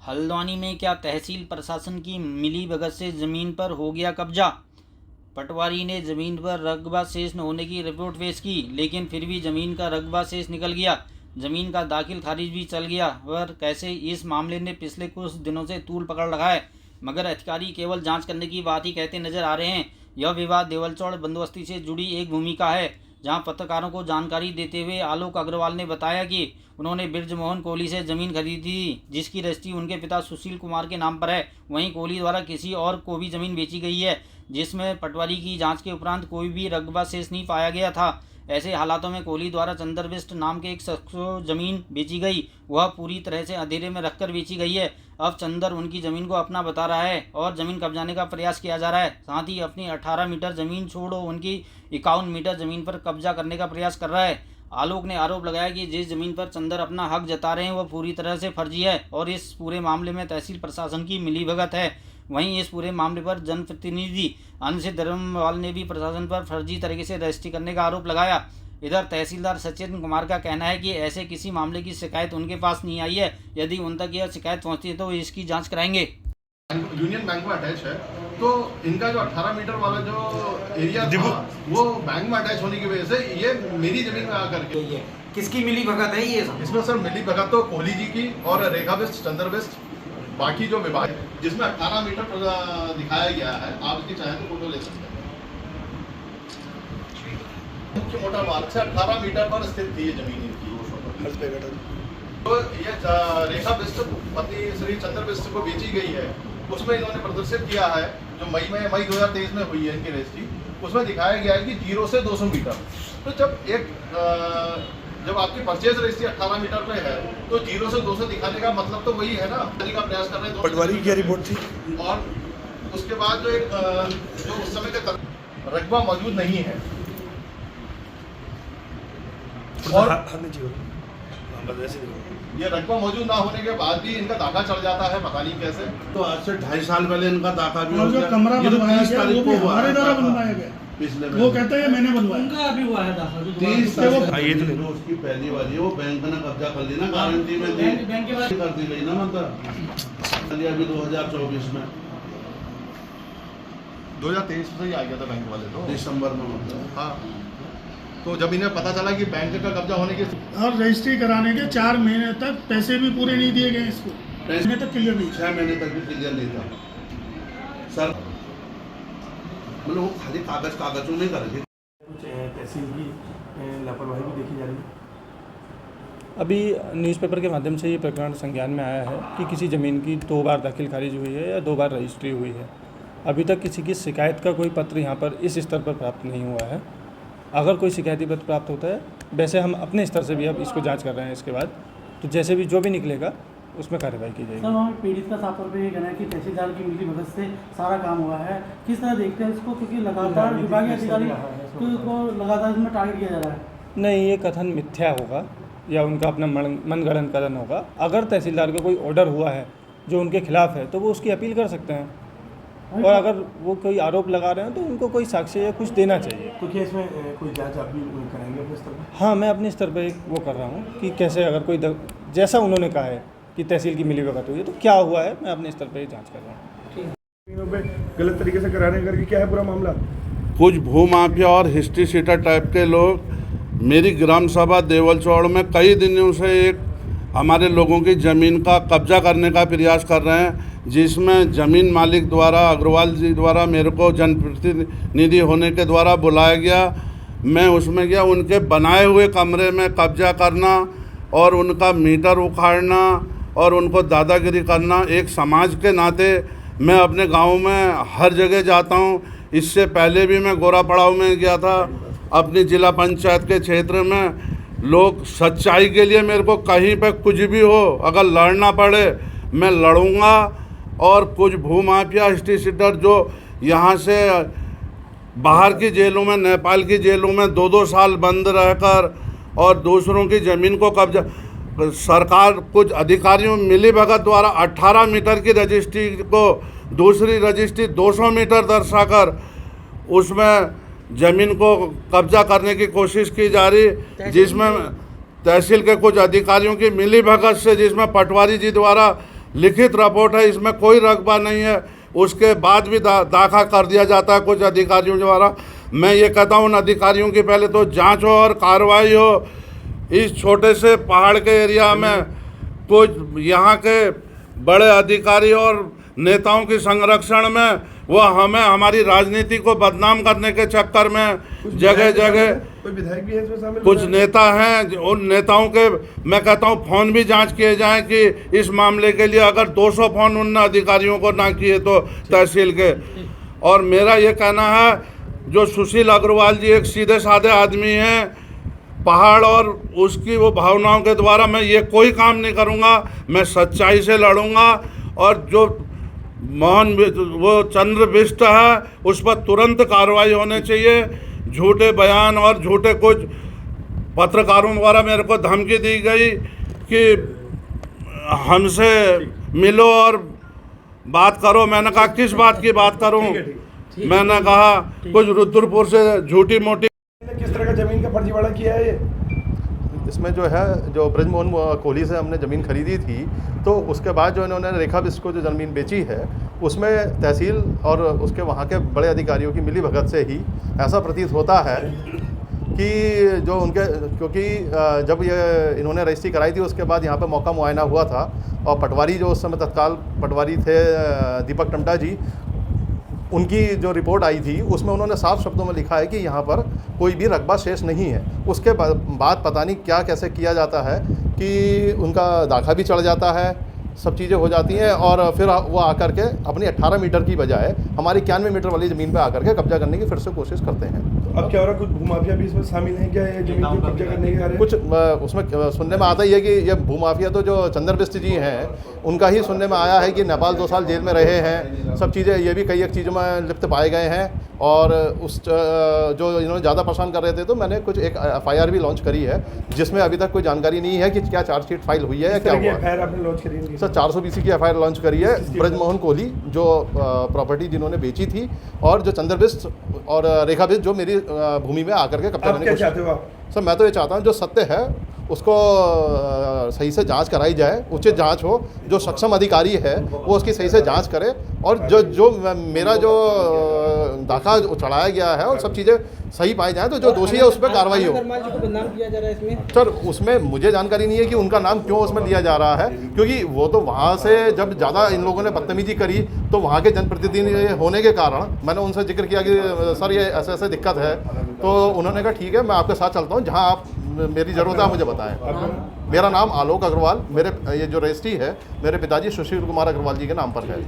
हल्द्वानी में क्या तहसील प्रशासन की मिलीभगत से जमीन पर हो गया कब्जा। पटवारी ने जमीन पर रकबा शेष न होने की रिपोर्ट पेश की, लेकिन फिर भी जमीन का रकबा शेष निकल गया। जमीन का दाखिल खारिज भी चल गया। पर कैसे इस मामले ने पिछले कुछ दिनों से तूल पकड़ रखा है, मगर अधिकारी केवल जांच करने की बात ही कहते नजर आ रहे हैं। यह विवाद देवलचौड़ बंदोबस्ती से जुड़ी एक भूमिका है, जहां पत्रकारों को जानकारी देते हुए आलोक अग्रवाल ने बताया कि उन्होंने बृजमोहन कोहली से जमीन खरीदी थी, जिसकी रजिस्ट्री उनके पिता सुशील कुमार के नाम पर है। वहीं कोहली द्वारा किसी और को भी जमीन बेची गई है, जिसमें पटवारी की जांच के उपरांत कोई भी रकबा शेष नहीं पाया गया था। ऐसे हालातों में कोहली द्वारा चंद्रबिस्ट नाम के एक शख्स को जमीन बेची गई, वह पूरी तरह से अंधेरे में रखकर बेची गई है। अब चंदर उनकी जमीन को अपना बता रहा है और जमीन कब्जाने का प्रयास किया जा रहा है। साथ ही अपनी 18 मीटर जमीन छोड़ो उनकी 51 मीटर जमीन पर कब्जा करने का प्रयास कर रहा है। आलोक ने आरोप लगाया कि जिस जमीन पर चंदर अपना हक जता रहे हैं वह पूरी तरह से फर्जी है और इस पूरे मामले में तहसील प्रशासन की मिलीभगत है। वहीं इस पूरे मामले पर जनप्रतिनिधि अंश धर्मवाल ने भी प्रशासन पर फर्जी तरीके से रजिस्ट्री करने का आरोप लगाया। इधर तहसीलदार सचेतन कुमार का कहना है कि ऐसे किसी मामले की शिकायत उनके पास नहीं आई है। यदि उन तक यह शिकायत पहुंचती है तो इसकी जांच कराएंगे। यूनियन बैंक में अटैच है, तो इनका जो 18 मीटर वाला जो एरिया था वो बैंक में अटैच होने की वजह से ये मेरी जमीन में आकर के ये किसकी मिली भगत है? ये इसमें सर मिली भगत तो कोहली जी की और रेखा बिस्ट, चंद्र बिस्ट, बाकी जो विभाग जिसमें 18 मीटर दिखाया गया है, आप इसकी चाहे तो फोटो ले सकते हैं। मुख्य मोटर मार्ग से 18 मीटर पर स्थित थी ये जमीन इनकी। तो ये रेखा बिस्ट पत्नी श्री चंद्र बिस्ट को बेची गई है, उसमें इन्होंने प्रदर्शित किया है जो मई 2023 में हुई है इनकी रजिस्ट्री। उसमें दिखाया गया है कि 0 से 200 मीटर। तो जब आपकी परचेज रजिस्ट्री 18 मीटर पे है तो 0 से 200 दिखाने का मतलब तो वही है ना, का प्रयास कर रहे हैं। पटवारी की रिपोर्ट थी और उसके बाद जो उस समय का रकबा मौजूद नहीं है और ये रकबा मौजूद ना होने के बाद भी इनका दाखा चढ़ जाता है, पता नहीं कैसे। तो आज से 2.5 साल पहले इनका दाखा भी हो जो गया। कमरा ये तो बनवाया 30 गया तारीख वो को भी हुआ हमारे द्वारा दाखा। बनवाया गया। पिछले वो कहते हैं मैंने बनवाया। उनका अभी हुआ है दाखा जो 30 तारीख को जो उसकी पहली वाली है वो बैंक ने कब्जा कर ली ना, गारंटी में दी, बैंक के बाद कर दी गई ना, मतलब अभी 2024 में 2023 से ही आ गया था बैंक वाले तो दिसंबर में, मतलब हाँ। तो जब इन्हें पता चला कि बैंक का कब्जा होने की और रजिस्ट्री कराने के 4 महीने तक पैसे भी पूरे नहीं दिए गए इसको, पैसे तक क्लियर नहीं। 6 महीने तक भी क्लियर नहीं था सर, मतलब वो खाली कागजों में कर रहे थे। कुछ तहसील की लापरवाही भी देखी जा रही है। अभी न्यूज़पेपर के माध्यम से ये प्रकरण संज्ञान में आया है कि किसी ज़मीन की 2 बार दाखिल खारिज हुई है या 2 बार रजिस्ट्री हुई है। अभी तक किसी की शिकायत का कोई पत्र यहाँ पर इस स्तर पर प्राप्त नहीं हुआ है। अगर कोई शिकायती पत्र प्राप्त होता है, वैसे हम अपने स्तर से भी अब इसको जांच कर रहे हैं। इसके बाद तो जैसे भी जो भी निकलेगा उसमें कार्रवाई की जाएगी। सर, वहाँ पीड़ित का साफ तौर पे ये कहना है कि तहसीलदार की मिली भगत से सारा काम हुआ है। किस तरह देखते हैं इसको, क्योंकि लगातार विभागीय अधिकारी को लगातार इसमें टारगेट किया जा रहा है? नहीं, ये कथन मिथ्या होगा या उनका अपना मनगढ़ंत कथन होगा। अगर तहसीलदार का कोई ऑर्डर हुआ है जो उनके खिलाफ है तो वो उसकी अपील कर सकते हैं, और अगर वो कोई आरोप लगा रहे हैं तो उनको कोई साक्ष्य या कुछ देना चाहिए। तो क्या इसमें कोई जांच आप भी कराएंगे अपने स्तर पर? हाँ, मैं अपने स्तर पर एक वो कर रहा हूँ कि कैसे अगर कोई जैसा उन्होंने कहा है कि तहसील की मिलीभगत हुई है तो क्या हुआ है, मैं अपने स्तर पर जांच कर रहा हूँ। जमीनों पे गलत तरीके से कराने करके क्या है पूरा मामला? कुछ भू माफिया और हिस्ट्री सीटर टाइप के लोग मेरी ग्राम सभा देवलचौड़ में कई दिनों से एक हमारे लोगों की ज़मीन का कब्जा करने का प्रयास कर रहे हैं, जिसमें ज़मीन मालिक द्वारा अग्रवाल जी द्वारा मेरे को जनप्रतिनिधि होने के द्वारा बुलाया गया। मैं उसमें गया, उनके बनाए हुए कमरे में कब्जा करना और उनका मीटर उखाड़ना और उनको दादागिरी करना। एक समाज के नाते मैं अपने गांव में हर जगह जाता हूं। इससे पहले भी मैं गोरा पड़ाव में गया था अपनी जिला पंचायत के क्षेत्र में। लोग सच्चाई के लिए मेरे को कहीं पे कुछ भी हो, अगर लड़ना पड़े मैं लड़ूंगा। और कुछ भू माफिया हिस्ट्री सीटर जो यहाँ से बाहर की जेलों में, नेपाल की जेलों में 2-2 साल बंद रहकर और दूसरों की ज़मीन को कब्जा, सरकार कुछ अधिकारियों मिलीभगत द्वारा 18 मीटर की रजिस्ट्री को दूसरी रजिस्ट्री 200 मीटर दर्शाकर उसमें ज़मीन को कब्जा करने की कोशिश की जा रही, जिसमें तहसील के कुछ अधिकारियों की मिलीभगत से, जिसमें पटवारी जी द्वारा लिखित रिपोर्ट है, इसमें कोई रकबा नहीं है। उसके बाद भी दाखा कर दिया जाता है कुछ अधिकारियों द्वारा। मैं ये कहता हूँ उन अधिकारियों की पहले तो जांच हो और कार्रवाई हो। इस छोटे से पहाड़ के एरिया में कुछ यहाँ के बड़े अधिकारी और नेताओं के संरक्षण में वो हमें हमारी राजनीति को बदनाम करने के चक्कर में जगह जगह कोई विधायक भी है इसमें शामिल? कुछ नेता हैं, उन नेताओं के मैं कहता हूँ फ़ोन भी जांच किए जाएं कि इस मामले के लिए अगर 200 फ़ोन उन अधिकारियों को ना किए तो तहसील के। और मेरा ये कहना है, जो सुशील अग्रवाल जी एक सीधे साधे आदमी हैं, पहाड़ और उसकी वो भावनाओं के द्वारा मैं ये कोई काम नहीं करूँगा। मैं सच्चाई से लड़ूंगा और जो मोहन वो चंद्र बिष्ट है उस पर तुरंत कार्रवाई होने चाहिए। झूठे बयान और झूठे कुछ पत्रकारों द्वारा मेरे को धमकी दी गई कि हमसे मिलो और बात करो। मैंने कहा किस बात की बात करूं? मैंने कहा कुछ रुद्रपुर से झूठी मोटी। किस तरह का जमीन का फर्जीवाड़ा किया है ये? इसमें जो है, जो ब्रजमोहन कोहली से हमने ज़मीन खरीदी थी, तो उसके बाद जो इन्होंने रेखा बिष्ट को जो ज़मीन बेची है, उसमें तहसील और उसके वहाँ के बड़े अधिकारियों की मिली भगत से ही ऐसा प्रतीत होता है कि जो उनके, क्योंकि जब ये इन्होंने रजिस्ट्री कराई थी उसके बाद यहाँ पे मौका मुआयना हुआ था और पटवारी जो उस समय तत्काल पटवारी थे दीपक टमटा जी, उनकी जो रिपोर्ट आई थी उसमें उन्होंने साफ शब्दों में लिखा है कि यहाँ पर कोई भी रकबा शेष नहीं है। उसके बाद पता नहीं क्या कैसे किया जाता है कि उनका दाखा भी चढ़ जाता है, सब चीज़ें हो जाती हैं और फिर वो आकर के अपनी 18 मीटर की बजाय हमारी 91 मीटर वाली ज़मीन पे आकर के कब्जा करने की फिर से कोशिश करते हैं। तो अब क्या हो रहा है, कुछ भूमाफिया भी इसमें शामिल है क्या ये जमीन को कब्जा करने के? कुछ उसमें सुनने में आता ही है कि ये भूमाफिया तो जो चंद्र बिष्ट जी हैं उनका ही सुनने में आया है कि नेपाल 2 साल जेल में रहे हैं, सब चीज़ें, ये भी कई एक चीज़ों में लिप्त पाए गए हैं। और उस जो इन्होंने ज़्यादा परेशान कर रहे थे तो मैंने कुछ एक FIR भी लॉन्च करी है जिसमें अभी तक कोई जानकारी नहीं है कि क्या चार्जशीट फाइल हुई है या क्या हुआ। FIR आपने लॉन्च करी है? सर 420 की FIR लॉन्च करी है। ब्रजमोहन कोहली जो प्रॉपर्टी जिन्होंने बेची थी और जो चंद्र बिष्ट और रेखा बिष्ट जो मेरी भूमि में आकर के कब्जा करने की कोशिश। चाहते हो आप? सर मैं तो ये चाहता हूँ जो सत्य है उसको सही से जांच कराई जाए, उचित जांच हो, जो सक्षम अधिकारी है वो उसकी सही से जांच करे और जो मेरा जो दाखा चढ़ाया गया है और सब चीज़ें सही पाई जाए तो जो दोषी है उस पर कार्रवाई हो। सर उसमें मुझे जानकारी नहीं है कि उनका नाम क्यों उसमें लिया जा रहा है, क्योंकि वो तो वहाँ से जब ज़्यादा इन लोगों ने बदतमीजी करी तो वहाँ के जनप्रतिनिधि होने के कारण मैंने उनसे जिक्र किया कि सर ये ऐसे ऐसे दिक्कत है, तो उन्होंने कहा ठीक है मैं आपके साथ चलता हूँ, जहाँ आप मेरी ज़रूरत है मुझे बताएं। मेरा नाम आलोक अग्रवाल, मेरे ये जो रजिस्ट्री है मेरे पिताजी सुशील कुमार अग्रवाल जी के नाम पर है।